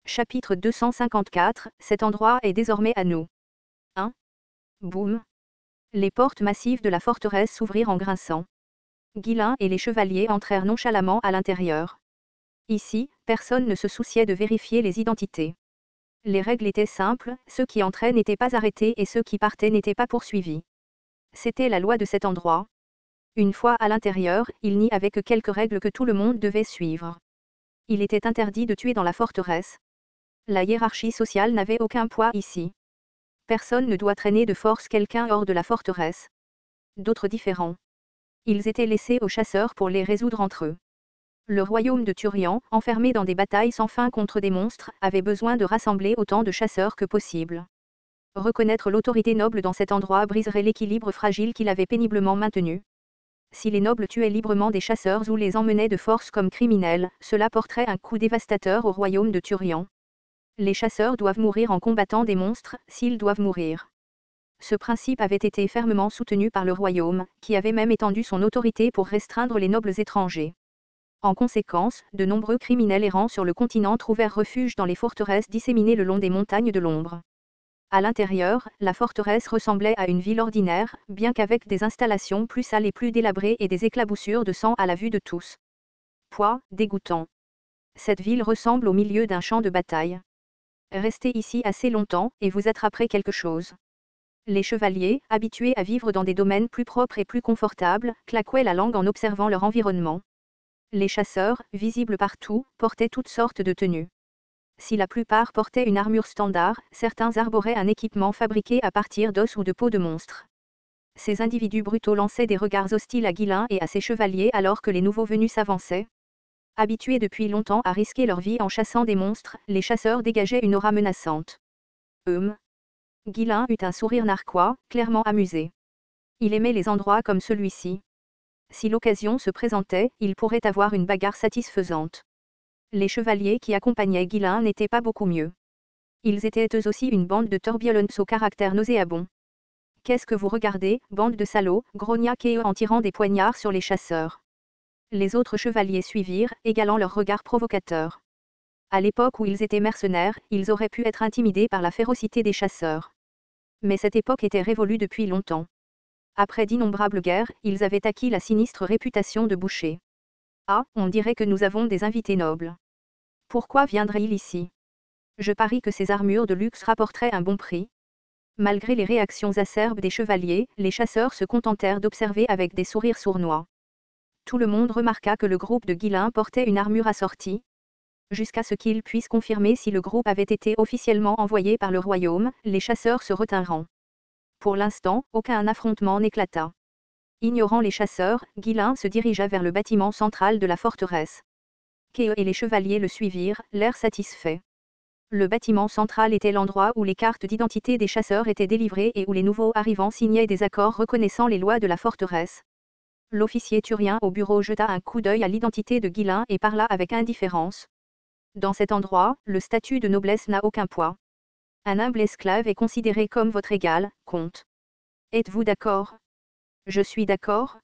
Chapitre 254, cet endroit est désormais à nous. 1. Boum. Les portes massives de la forteresse s'ouvrirent en grinçant. Guilain et les chevaliers entrèrent nonchalamment à l'intérieur. Ici, personne ne se souciait de vérifier les identités. Les règles étaient simples, ceux qui entraient n'étaient pas arrêtés et ceux qui partaient n'étaient pas poursuivis. C'était la loi de cet endroit. Une fois à l'intérieur, il n'y avait que quelques règles que tout le monde devait suivre. Il était interdit de tuer dans la forteresse. La hiérarchie sociale n'avait aucun poids ici. Personne ne doit traîner de force quelqu'un hors de la forteresse. D'autres différents. Ils étaient laissés aux chasseurs pour les résoudre entre eux. Le royaume de Turian, enfermé dans des batailles sans fin contre des monstres, avait besoin de rassembler autant de chasseurs que possible. Reconnaître l'autorité noble dans cet endroit briserait l'équilibre fragile qu'il avait péniblement maintenu. Si les nobles tuaient librement des chasseurs ou les emmenaient de force comme criminels, cela porterait un coup dévastateur au royaume de Turian. Les chasseurs doivent mourir en combattant des monstres, s'ils doivent mourir. Ce principe avait été fermement soutenu par le royaume, qui avait même étendu son autorité pour restreindre les nobles étrangers. En conséquence, de nombreux criminels errants sur le continent trouvèrent refuge dans les forteresses disséminées le long des montagnes de l'ombre. À l'intérieur, la forteresse ressemblait à une ville ordinaire, bien qu'avec des installations plus sales et plus délabrées et des éclaboussures de sang à la vue de tous. Pouah, dégoûtant. Cette ville ressemble au milieu d'un champ de bataille. Restez ici assez longtemps, et vous attraperez quelque chose. Les chevaliers, habitués à vivre dans des domaines plus propres et plus confortables, claquaient la langue en observant leur environnement. Les chasseurs, visibles partout, portaient toutes sortes de tenues. Si la plupart portaient une armure standard, certains arboraient un équipement fabriqué à partir d'os ou de peau de monstres. Ces individus brutaux lançaient des regards hostiles à Guilain et à ses chevaliers alors que les nouveaux venus s'avançaient. Habitués depuis longtemps à risquer leur vie en chassant des monstres, les chasseurs dégageaient une aura menaçante. Guilain eut un sourire narquois, clairement amusé. Il aimait les endroits comme celui-ci. Si l'occasion se présentait, il pourrait avoir une bagarre satisfaisante. Les chevaliers qui accompagnaient Guilain n'étaient pas beaucoup mieux. Ils étaient eux aussi une bande de torbiolons au caractère nauséabond. Qu'est-ce que vous regardez, bande de salauds, grogna Keo en tirant des poignards sur les chasseurs. Les autres chevaliers suivirent, égalant leur regard provocateur. À l'époque où ils étaient mercenaires, ils auraient pu être intimidés par la férocité des chasseurs. Mais cette époque était révolue depuis longtemps. Après d'innombrables guerres, ils avaient acquis la sinistre réputation de bouchers. Ah, on dirait que nous avons des invités nobles. Pourquoi viendraient-ils ici? Je parie que ces armures de luxe rapporteraient un bon prix. Malgré les réactions acerbes des chevaliers, les chasseurs se contentèrent d'observer avec des sourires sournois. Tout le monde remarqua que le groupe de Guilain portait une armure assortie. Jusqu'à ce qu'ils puissent confirmer si le groupe avait été officiellement envoyé par le royaume, les chasseurs se retinrent. Pour l'instant, aucun affrontement n'éclata. Ignorant les chasseurs, Guilain se dirigea vers le bâtiment central de la forteresse. Keo et les chevaliers le suivirent, l'air satisfait. Le bâtiment central était l'endroit où les cartes d'identité des chasseurs étaient délivrées et où les nouveaux arrivants signaient des accords reconnaissant les lois de la forteresse. L'officier turien au bureau jeta un coup d'œil à l'identité de Guilain et parla avec indifférence. Dans cet endroit, le statut de noblesse n'a aucun poids. Un humble esclave est considéré comme votre égal, comte. Êtes-vous d'accord? Je suis d'accord.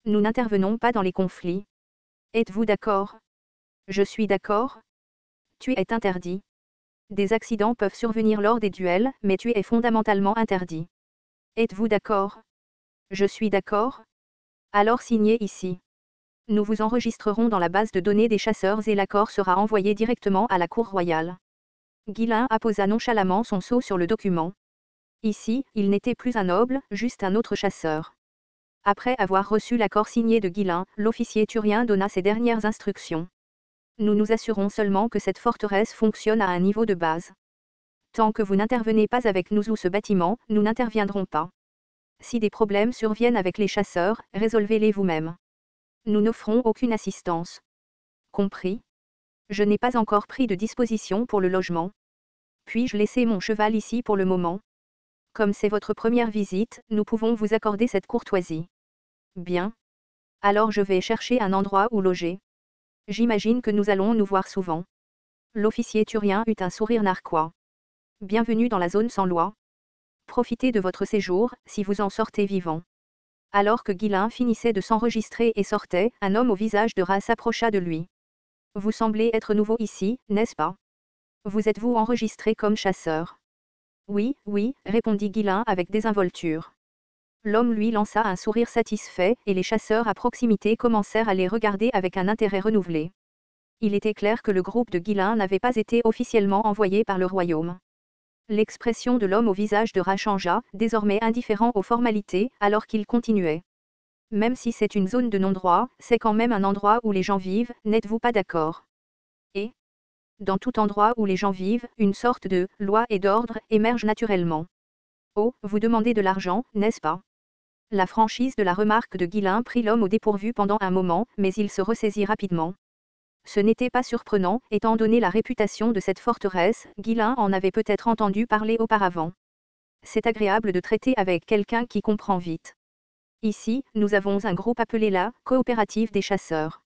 Nous n'intervenons pas dans les conflits. Êtes-vous d'accord? Je suis d'accord. Tuer est interdit. Des accidents peuvent survenir lors des duels, mais tuer est fondamentalement interdit. Êtes-vous d'accord? Je suis d'accord. Alors signez ici. Nous vous enregistrerons dans la base de données des chasseurs et l'accord sera envoyé directement à la cour royale. Guilain apposa nonchalamment son sceau sur le document. Ici, il n'était plus un noble, juste un autre chasseur. Après avoir reçu l'accord signé de Guilain, l'officier turien donna ses dernières instructions. Nous nous assurons seulement que cette forteresse fonctionne à un niveau de base. Tant que vous n'intervenez pas avec nous ou ce bâtiment, nous n'interviendrons pas. Si des problèmes surviennent avec les chasseurs, résolvez-les vous-même. Nous n'offrons aucune assistance. Compris? Je n'ai pas encore pris de disposition pour le logement. Puis-je laisser mon cheval ici pour le moment? Comme c'est votre première visite, nous pouvons vous accorder cette courtoisie. Bien. Alors je vais chercher un endroit où loger. J'imagine que nous allons nous voir souvent. L'officier turien eut un sourire narquois. Bienvenue dans la zone sans loi. Profitez de votre séjour, si vous en sortez vivant. Alors que Guilain finissait de s'enregistrer et sortait, un homme au visage de rat s'approcha de lui. Vous semblez être nouveau ici, n'est-ce pas? Vous êtes-vous enregistré comme chasseur? Oui, oui, répondit Guilain avec désinvolture. L'homme lui lança un sourire satisfait, et les chasseurs à proximité commencèrent à les regarder avec un intérêt renouvelé. Il était clair que le groupe de Guilain n'avait pas été officiellement envoyé par le royaume. L'expression de l'homme au visage de rat changea, désormais indifférent aux formalités, alors qu'il continuait. Même si c'est une zone de non-droit, c'est quand même un endroit où les gens vivent, n'êtes-vous pas d'accord? Et, dans tout endroit où les gens vivent, une sorte de loi et d'ordre émerge naturellement. Oh, vous demandez de l'argent, n'est-ce pas? La franchise de la remarque de Guilain prit l'homme au dépourvu pendant un moment, mais il se ressaisit rapidement. Ce n'était pas surprenant, étant donné la réputation de cette forteresse, Guilain en avait peut-être entendu parler auparavant. C'est agréable de traiter avec quelqu'un qui comprend vite. Ici, nous avons un groupe appelé la Coopérative des chasseurs.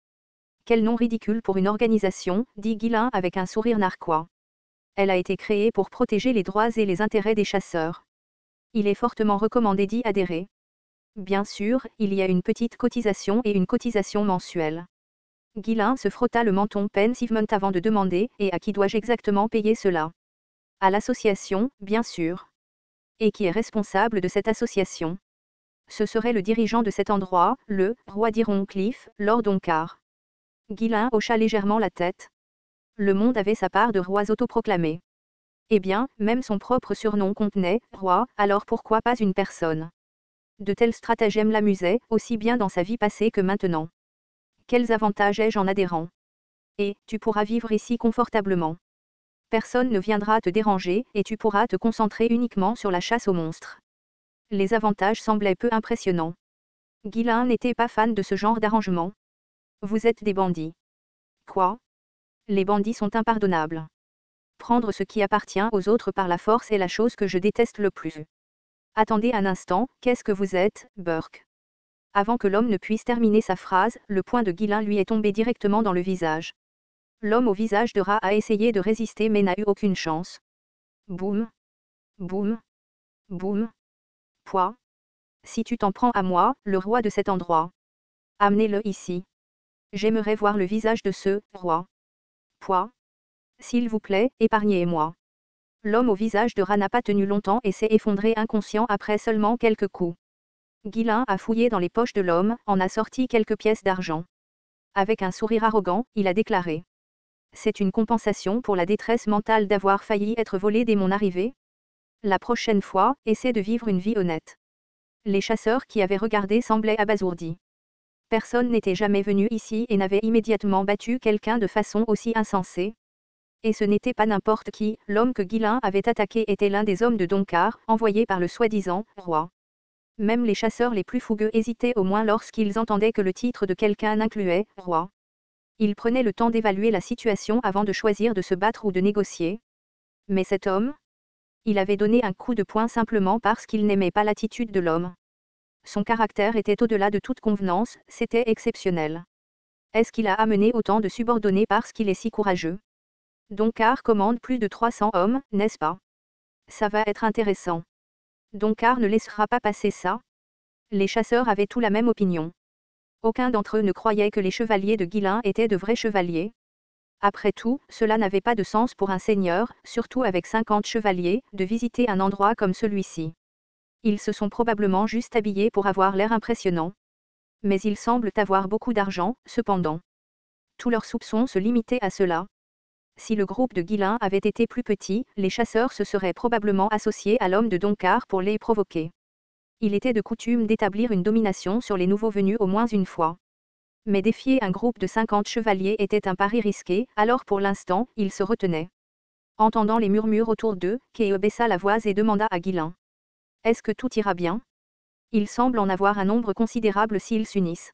Quel nom ridicule pour une organisation, dit Guilain avec un sourire narquois. Elle a été créée pour protéger les droits et les intérêts des chasseurs. Il est fortement recommandé d'y adhérer. Bien sûr, il y a une petite cotisation et une cotisation mensuelle. Guilain se frotta le menton pensivement avant de demander, et à qui dois-je exactement payer cela? À l'association, bien sûr. Et qui est responsable de cette association? Ce serait le dirigeant de cet endroit, le roi d'Ironcliffe, Lord Oncar. Guilain hocha légèrement la tête. Le monde avait sa part de rois autoproclamés. Eh bien, même son propre surnom contenait « roi », alors pourquoi pas une personne? De tels stratagèmes l'amusaient, aussi bien dans sa vie passée que maintenant. Quels avantages ai-je en adhérant? Et, tu pourras vivre ici confortablement. Personne ne viendra te déranger, et tu pourras te concentrer uniquement sur la chasse aux monstres. Les avantages semblaient peu impressionnants. Guilain n'était pas fan de ce genre d'arrangement. Vous êtes des bandits. Quoi? Les bandits sont impardonnables. Prendre ce qui appartient aux autres par la force est la chose que je déteste le plus. Attendez un instant, qu'est-ce que vous êtes, Burke? Avant que l'homme ne puisse terminer sa phrase, le poing de Guilain lui est tombé directement dans le visage. L'homme au visage de rat a essayé de résister mais n'a eu aucune chance. Boum. Boum. Boum. Pouah. Si tu t'en prends à moi, le roi de cet endroit. Amenez-le ici. J'aimerais voir le visage de ce roi. Pouah. S'il vous plaît, épargnez-moi. L'homme au visage de rat n'a pas tenu longtemps et s'est effondré inconscient après seulement quelques coups. Guilain a fouillé dans les poches de l'homme, en a sorti quelques pièces d'argent. Avec un sourire arrogant, il a déclaré. C'est une compensation pour la détresse mentale d'avoir failli être volé dès mon arrivée. La prochaine fois, essaie de vivre une vie honnête. Les chasseurs qui avaient regardé semblaient abasourdis. Personne n'était jamais venu ici et n'avait immédiatement battu quelqu'un de façon aussi insensée. Et ce n'était pas n'importe qui, l'homme que Guilain avait attaqué était l'un des hommes de Doncar, envoyé par le soi-disant roi. Même les chasseurs les plus fougueux hésitaient au moins lorsqu'ils entendaient que le titre de quelqu'un incluait « roi ». Ils prenaient le temps d'évaluer la situation avant de choisir de se battre ou de négocier. Mais cet homme? Il avait donné un coup de poing simplement parce qu'il n'aimait pas l'attitude de l'homme. Son caractère était au-delà de toute convenance, c'était exceptionnel. Est-ce qu'il a amené autant de subordonnés parce qu'il est si courageux? Doncar commande plus de 300 hommes, n'est-ce pas? Ça va être intéressant. Doncar ne laissera pas passer ça. Les chasseurs avaient tous la même opinion. Aucun d'entre eux ne croyait que les chevaliers de Guilain étaient de vrais chevaliers. Après tout, cela n'avait pas de sens pour un seigneur, surtout avec 50 chevaliers, de visiter un endroit comme celui-ci. Ils se sont probablement juste habillés pour avoir l'air impressionnant. Mais ils semblent avoir beaucoup d'argent, cependant. Tous leurs soupçons se limitaient à cela. Si le groupe de Guilain avait été plus petit, les chasseurs se seraient probablement associés à l'homme de Doncar pour les provoquer. Il était de coutume d'établir une domination sur les nouveaux venus au moins une fois. Mais défier un groupe de 50 chevaliers était un pari risqué, alors pour l'instant, il se retenait. Entendant les murmures autour d'eux, Kay baissa la voix et demanda à Guilain. Est-ce que tout ira bien? Il semble en avoir un nombre considérable s'ils s'unissent.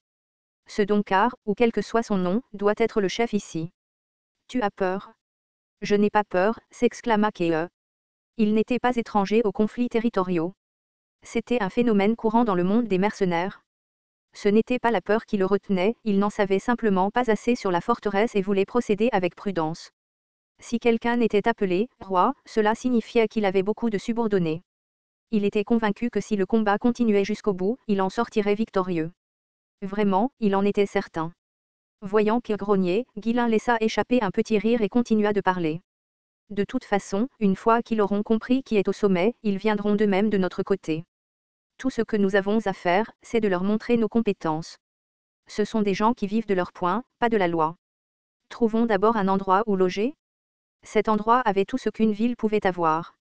Ce Doncar, ou quel que soit son nom, doit être le chef ici. Tu as peur? Je n'ai pas peur, s'exclama Kay. Il n'était pas étranger aux conflits territoriaux. C'était un phénomène courant dans le monde des mercenaires. Ce n'était pas la peur qui le retenait, il n'en savait simplement pas assez sur la forteresse et voulait procéder avec prudence. Si quelqu'un était appelé « roi », cela signifiait qu'il avait beaucoup de subordonnés. Il était convaincu que si le combat continuait jusqu'au bout, il en sortirait victorieux. Vraiment, il en était certain. Voyant qu'il grognait, Guilain laissa échapper un petit rire et continua de parler. De toute façon, une fois qu'ils auront compris qui est au sommet, ils viendront d'eux-mêmes de notre côté. Tout ce que nous avons à faire, c'est de leur montrer nos compétences. Ce sont des gens qui vivent de leur poing, pas de la loi. Trouvons d'abord un endroit où loger. Cet endroit avait tout ce qu'une ville pouvait avoir.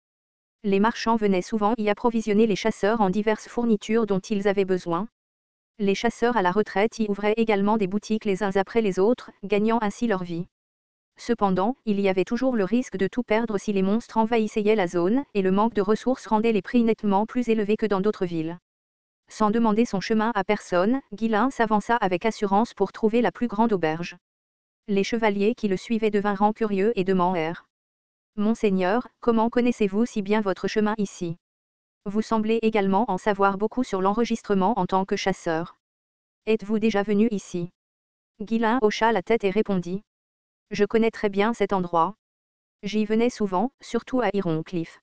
Les marchands venaient souvent y approvisionner les chasseurs en diverses fournitures dont ils avaient besoin. Les chasseurs à la retraite y ouvraient également des boutiques les uns après les autres, gagnant ainsi leur vie. Cependant, il y avait toujours le risque de tout perdre si les monstres envahissaient la zone, et le manque de ressources rendait les prix nettement plus élevés que dans d'autres villes. Sans demander son chemin à personne, Guilain s'avança avec assurance pour trouver la plus grande auberge. Les chevaliers qui le suivaient devinrent curieux et demandèrent. Monseigneur, comment connaissez-vous si bien votre chemin ici? Vous semblez également en savoir beaucoup sur l'enregistrement en tant que chasseur. Êtes-vous déjà venu ici? Guilain hocha la tête et répondit. Je connais très bien cet endroit. J'y venais souvent, surtout à Ironcliff.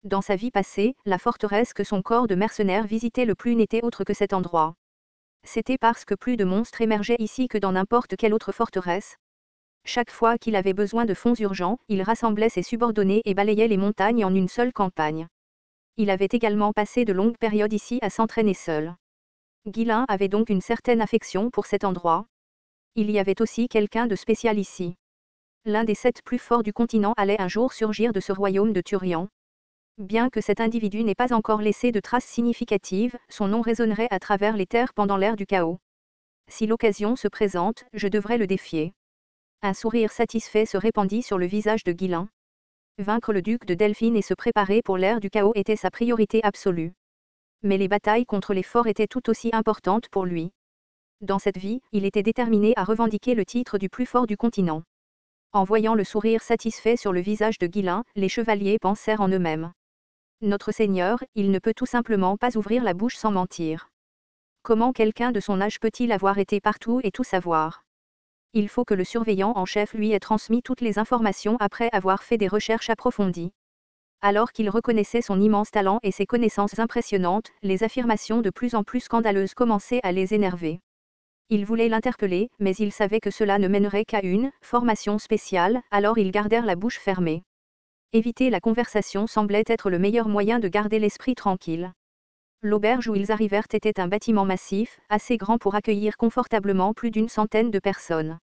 Dans sa vie passée, la forteresse que son corps de mercenaires visitait le plus n'était autre que cet endroit. C'était parce que plus de monstres émergeaient ici que dans n'importe quelle autre forteresse. Chaque fois qu'il avait besoin de fonds urgents, il rassemblait ses subordonnés et balayait les montagnes en une seule campagne. Il avait également passé de longues périodes ici à s'entraîner seul. Guilain avait donc une certaine affection pour cet endroit. Il y avait aussi quelqu'un de spécial ici. L'un des 7 plus forts du continent allait un jour surgir de ce royaume de Turian. Bien que cet individu n'ait pas encore laissé de traces significatives, son nom résonnerait à travers les terres pendant l'ère du chaos. Si l'occasion se présente, je devrais le défier. Un sourire satisfait se répandit sur le visage de Guilain. Vaincre le duc de Delphine et se préparer pour l'ère du chaos était sa priorité absolue. Mais les batailles contre les forts étaient tout aussi importantes pour lui. Dans cette vie, il était déterminé à revendiquer le titre du plus fort du continent. En voyant le sourire satisfait sur le visage de Guilain, les chevaliers pensèrent en eux-mêmes. Notre Seigneur, il ne peut tout simplement pas ouvrir la bouche sans mentir. Comment quelqu'un de son âge peut-il avoir été partout et tout savoir? Il faut que le surveillant en chef lui ait transmis toutes les informations après avoir fait des recherches approfondies. Alors qu'il reconnaissait son immense talent et ses connaissances impressionnantes, les affirmations de plus en plus scandaleuses commençaient à les énerver. Il voulait l'interpeller, mais il savait que cela ne mènerait qu'à une formation spéciale, alors ils gardèrent la bouche fermée. Éviter la conversation semblait être le meilleur moyen de garder l'esprit tranquille. L'auberge où ils arrivèrent était un bâtiment massif, assez grand pour accueillir confortablement plus d'une centaine de personnes.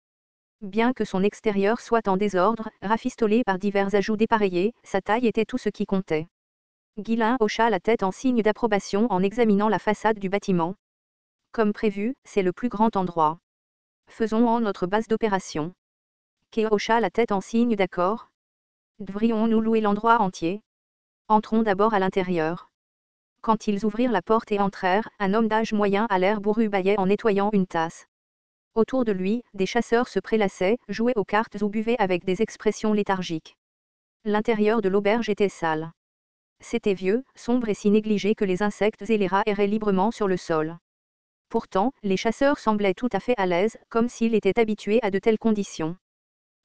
Bien que son extérieur soit en désordre, rafistolé par divers ajouts dépareillés, sa taille était tout ce qui comptait. Guilain hocha la tête en signe d'approbation en examinant la façade du bâtiment. Comme prévu, c'est le plus grand endroit. Faisons en notre base d'opération. Kay hocha la tête en signe d'accord. Devrions-nous louer l'endroit entier? Entrons d'abord à l'intérieur. Quand ils ouvrirent la porte et entrèrent, un homme d'âge moyen à l'air bourru bâillait en nettoyant une tasse. Autour de lui, des chasseurs se prélassaient, jouaient aux cartes ou buvaient avec des expressions léthargiques. L'intérieur de l'auberge était sale. C'était vieux, sombre et si négligé que les insectes et les rats erraient librement sur le sol. Pourtant, les chasseurs semblaient tout à fait à l'aise, comme s'ils étaient habitués à de telles conditions.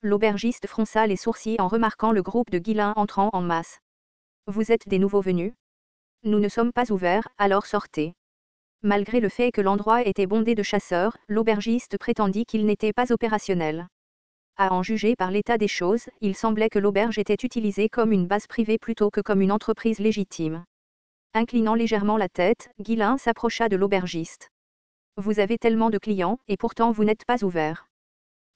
L'aubergiste fronça les sourcils en remarquant le groupe de Guilains entrant en masse. « Vous êtes des nouveaux venus? Nous ne sommes pas ouverts, alors sortez. » Malgré le fait que l'endroit était bondé de chasseurs, l'aubergiste prétendit qu'il n'était pas opérationnel. À en juger par l'état des choses, il semblait que l'auberge était utilisée comme une base privée plutôt que comme une entreprise légitime. Inclinant légèrement la tête, Guilain s'approcha de l'aubergiste. « Vous avez tellement de clients, et pourtant vous n'êtes pas ouvert.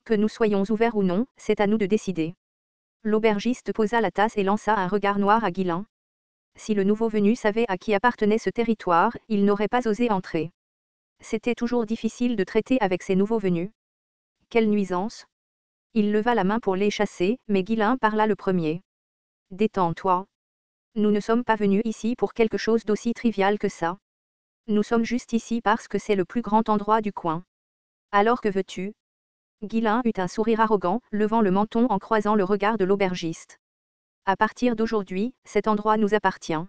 Que nous soyons ouverts ou non, c'est à nous de décider. » L'aubergiste posa la tasse et lança un regard noir à Guilain. Si le nouveau venu savait à qui appartenait ce territoire, il n'aurait pas osé entrer. C'était toujours difficile de traiter avec ces nouveaux venus. Quelle nuisance! Il leva la main pour les chasser, mais Guilain parla le premier. « Détends-toi. Nous ne sommes pas venus ici pour quelque chose d'aussi trivial que ça. Nous sommes juste ici parce que c'est le plus grand endroit du coin. Alors que veux-tu? » Guilain eut un sourire arrogant, levant le menton en croisant le regard de l'aubergiste. « À partir d'aujourd'hui, cet endroit nous appartient.